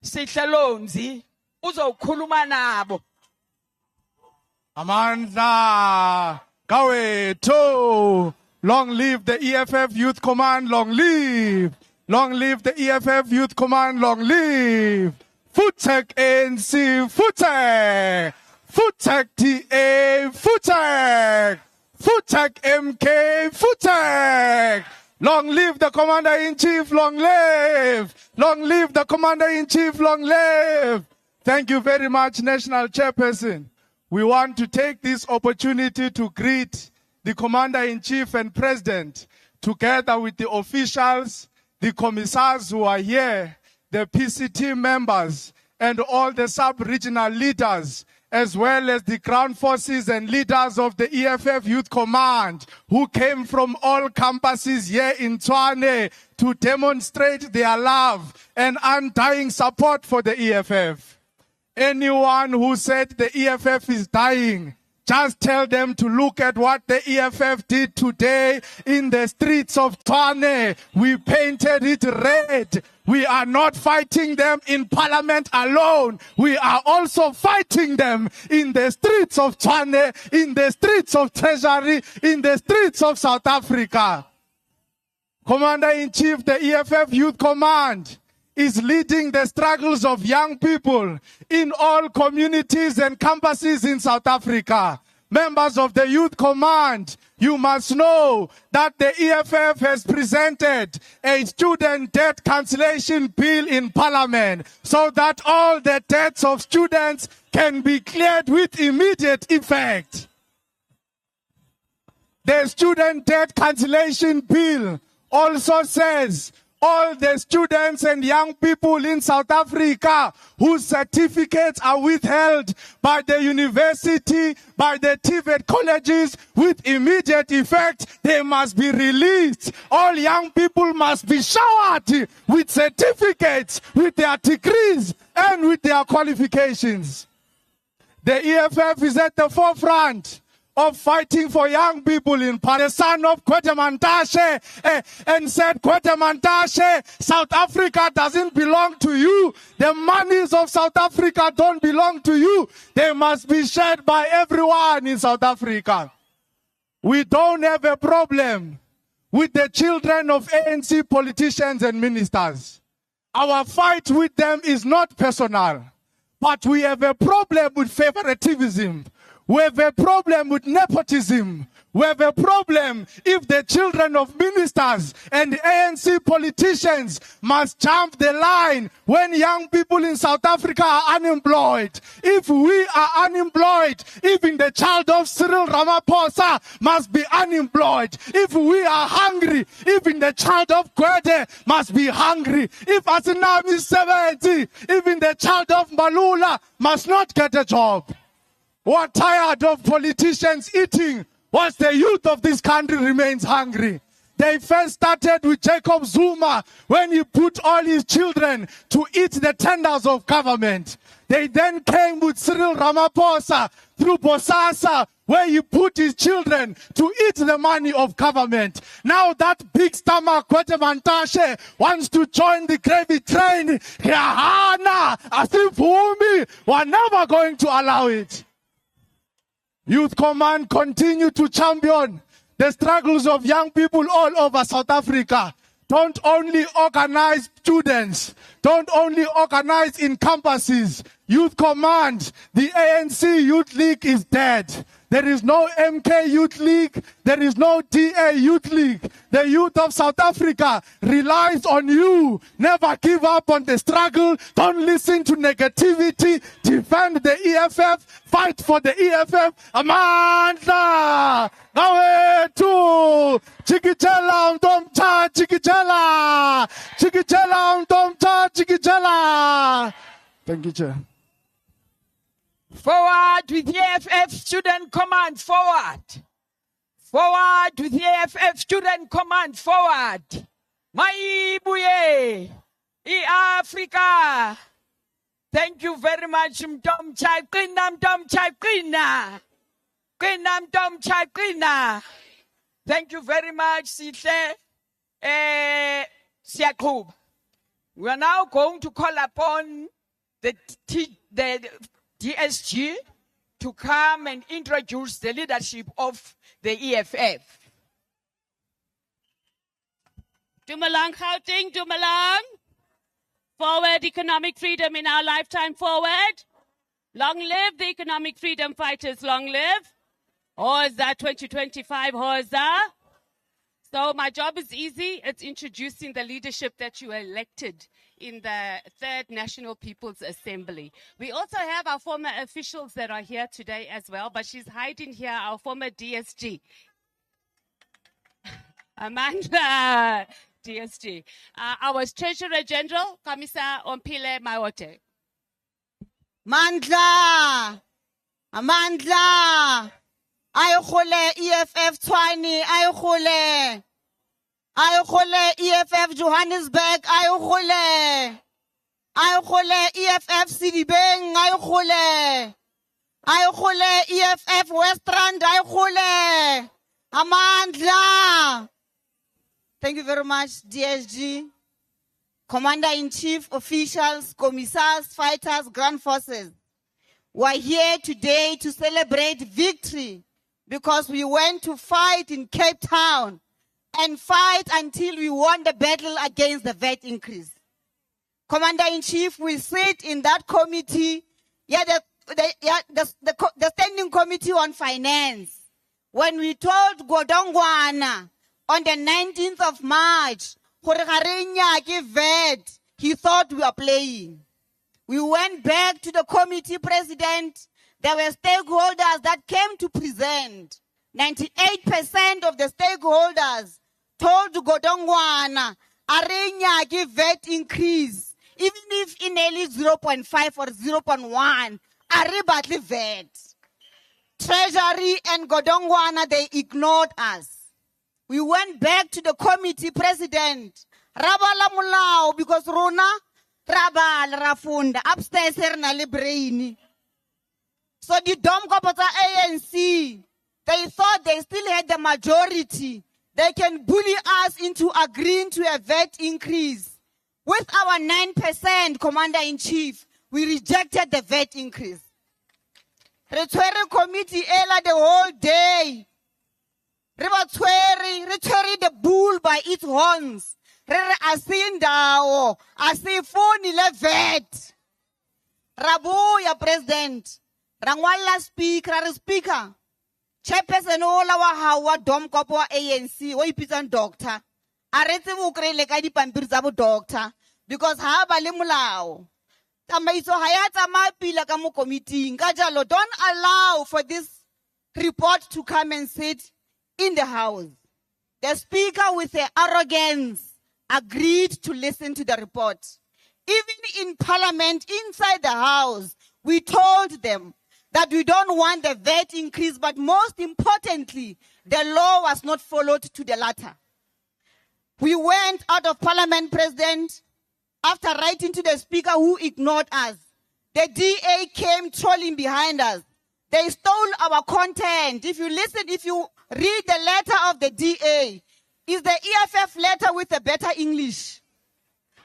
Sihle Lonzi uzokhuluma nabo. Amandla Kawethu. Long live the EFF Youth Command, long live. Long live the EFF Youth Command, long live. Futek ANC, Futek. Futek TA, Futek. Futek MK, Futek. Long live the Commander-in-Chief, long live. Long live the Commander-in-Chief, long live. Thank you very much, National Chairperson. We want to take this opportunity to greet the Commander-in-Chief and President, together with the officials, the commissars who are here, the PCT members, and all the sub-regional leaders, as well as the ground forces and leaders of the EFF Youth Command, who came from all campuses here in Tshwane to demonstrate their love and undying support for the EFF. Anyone who said the EFF is dying, just tell them to look at what the EFF did today in the streets of Tshwane. We painted it red. We are not fighting them in parliament alone. We are also fighting them in the streets of Tshwane, in the streets of Treasury, in the streets of South Africa. Commander-in-Chief, the EFF Youth Command is leading the struggles of young people in all communities and campuses in South Africa. Members of the Youth Command, you must know that the EFF has presented a student debt cancellation bill in Parliament so that all the debts of students can be cleared with immediate effect. The student debt cancellation bill also says all the students and young people in South Africa whose certificates are withheld by the university, by the TVET colleges with immediate effect, they must be released. All young people must be showered with certificates, with their degrees and with their qualifications. The EFF is at the forefront of fighting for young people in Paris. The son of Gwede Mantashe and said, Gwede Mantashe, South Africa doesn't belong to you. The monies of South Africa don't belong to you. They must be shared by everyone in South Africa. We don't have a problem with the children of ANC politicians and ministers. Our fight with them is not personal, but we have a problem with favoritism. We have a problem with nepotism. We have a problem if the children of ministers and ANC politicians must jump the line when young people in South Africa are unemployed. If we are unemployed, even the child of Cyril Ramaphosa must be unemployed. If we are hungry, even the child of Gwede must be hungry. If Asinam is 70, even the child of Malula must not get a job. We're tired of politicians eating whilst the youth of this country remains hungry. They first started with Jacob Zuma when he put all his children to eat the tenders of government. They then came with Cyril Ramaphosa through Bosasa, where he put his children to eat the money of government. Now that big stomach, Gwede Mantashe, wants to join the gravy train. Yahana, Asifumi, we're never going to allow it. Youth Command continue to champion the struggles of young people all over South Africa. Don't only organize students. Don't only organize in campuses. Youth Command, the ANC Youth League is dead. There is no MK Youth League. There is no DA Youth League. The youth of South Africa relies on you. Never give up on the struggle. Don't listen to negativity. Defend the EFF. Fight for the EFF. Amandla! Kawethu! Chikitela umtomcha chikitela! Chikitela umtomcha chikitela! Thank you, Chair. Forward with the EFF Student Command, forward. Forward with the EFF Student Command, forward. Maibuye, Africa. Thank you very much, Mtomcha Qina, Mtomcha Qina. Qina, Mtomcha Qina. Thank you very much, Sihle. Siyaqhuba. We are now going to call upon the DSG to come and introduce the leadership of the EFF. Dumalang Gauteng, Dumalang. Forward economic freedom in our lifetime, forward. Long live the economic freedom fighters, long live. Hoza 2025, Hoza. So my job is easy. It's introducing the leadership that you elected in the 3rd National People's Assembly. We also have our former officials that are here today as well, but she's hiding here, our former DSG. Amanda, DSG. Our Treasurer General, Kamisa Ompile Maote. Mandla, Amandla, aykhole EFF Tshwane, aykhole EFF Johannesburg, aykhole EFF Sidibeng, aykhole EFF Westrand, aykhole Amandla. Thank you very much, DSG, Commander-in-Chief, officials, commissars, fighters, ground forces. We are here today to celebrate victory because we went to fight in Cape Town and fight until we won the battle against the VAT increase. Commander-in-Chief will sit in that committee, the Standing Committee on Finance. When we told Godongwana on the 19th of March, VAT, he thought we were playing. We went back to the committee president. There were stakeholders that came to present. 98% of the stakeholders told Godongwana, Arenya give VAT increase. Even if in nearly 0.5 or 0.1, Aribatli VAT. Treasury and Godongwana, they ignored us. We went back to the committee president. Rabala mulao because Rona, Rabal Rafunda, upstairs na libraini. So the Domkopota ANC, they thought they still had the majority. They can bully us into agreeing to a VAT increase. With our 9% Commander-in-Chief, we rejected the VAT increase. Retwere committee ela the whole day. Retwere the bull by its horns. Asindao, asifuni le VAT. Rabuya president. Rangwala speaker. Chairperson ola wa hawa Domkopo ANC, wa ipisan doctor. Aretse bukrele ka dipampiri tsa bo doctor because ha ba le molao. Tamaiso ha ya tsamaya pila ka mo committee. Ka jalo, don't allow for this report to come and sit in the house. The speaker with the arrogance agreed to listen to the report. Even in parliament, inside the house, we told them that we don't want the VAT increase, but most importantly, the law was not followed to the latter. We went out of parliament, President, after writing to the speaker who ignored us. The DA came trolling behind us. They stole our content. If you read the letter of the DA, it's the EFF letter with a better English.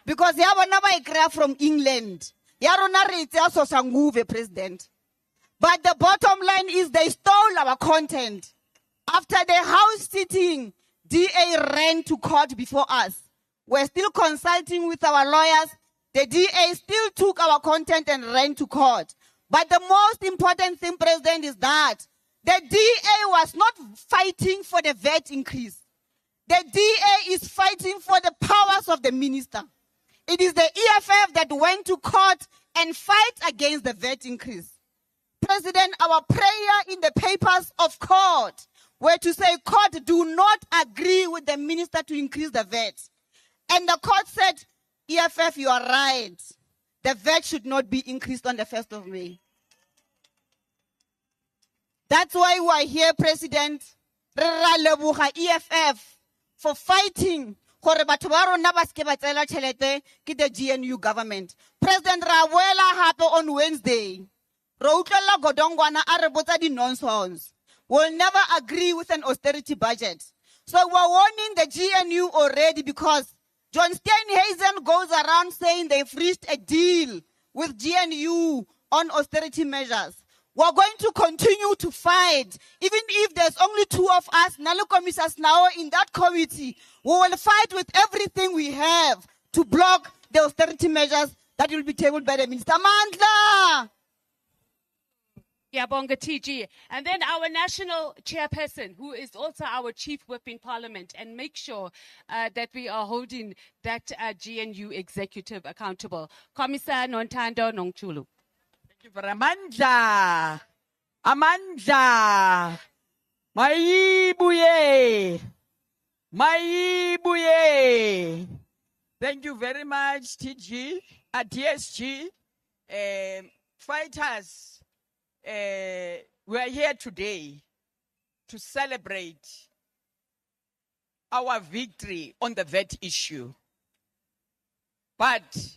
Because they have another from England. President. But the bottom line is they stole our content. After the house sitting, DA ran to court before us. We're still consulting with our lawyers. The DA still took our content and ran to court. But the most important thing, President, is that the DA was not fighting for the VAT increase. The DA is fighting for the powers of the minister. It is the EFF that went to court and fight against the VAT increase. President, our prayer in the papers of court were to say, court, do not agree with the minister to increase the VAT. And the court said, EFF, you are right. The VAT should not be increased on the 1st of May. That's why we are here, President. EFF for fighting the GNU government. President Rawela happened on Wednesday. Routlela Godongwana Arabota di nonsense. Will never agree with an austerity budget. So we're warning the GNU already because John Steenhuisen goes around saying they've reached a deal with GNU on austerity measures. We're going to continue to fight. Even if there's only 2 of us, Nalu Commissioners now in that committee, we will fight with everything we have to block the austerity measures that will be tabled by the Minister. Mandla! Yabonga TG. And then our national chairperson, who is also our chief whip in parliament, and make sure that we are holding that GNU executive accountable. Commissar Nontando Nongchulu. Thank you for Amandla. Amandla. Maibuye. Maibuye. Thank you very much, TG, DSG, fighters. We are here today to celebrate our victory on the VAT issue. But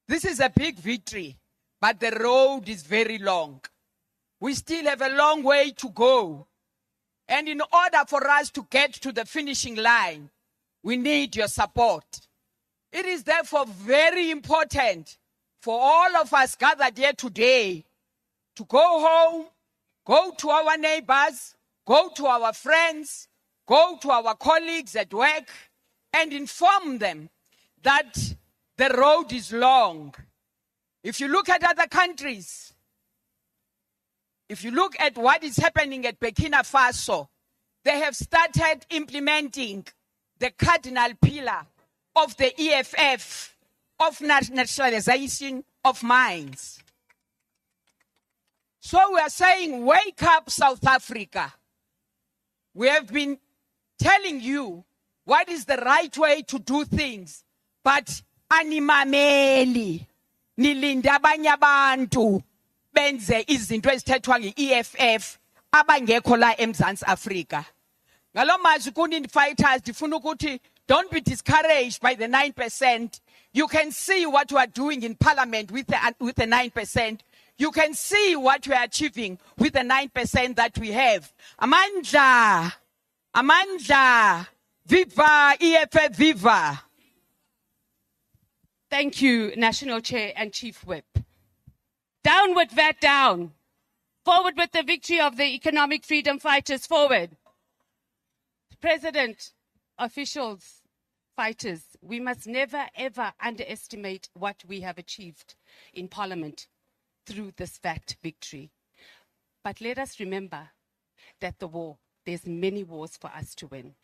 this is a big victory, but the road is very long. We still have a long way to go. And in order for us to get to the finishing line, we need your support. It is therefore very important for all of us gathered here today to go home, go to our neighbors, go to our friends, go to our colleagues at work, and inform them that the road is long. If you look at other countries, if you look at what is happening at Burkina Faso, they have started implementing the cardinal pillar of the EFF, of nationalization of mines. So we are saying, wake up, South Africa. We have been telling you what is the right way to do things, but animameli nilinda abanye abantu benze izinto ezithethwa nge-EFF abangekho la eMzantsi Afrika. Ngalo mazwi kuni fighters ndifuna ukuthi don't be discouraged by the 9%. You can see what we are doing in parliament with the 9%. You can see what we are achieving with the 9% that we have. Amandla, Amandla, viva EFF, viva. Thank you, National Chair and Chief Whip. Downward VAT down. Forward with the victory of the economic freedom fighters, forward. President, officials, fighters, we must never ever underestimate what we have achieved in Parliament through this VAT victory. But let us remember that there's many wars for us to win.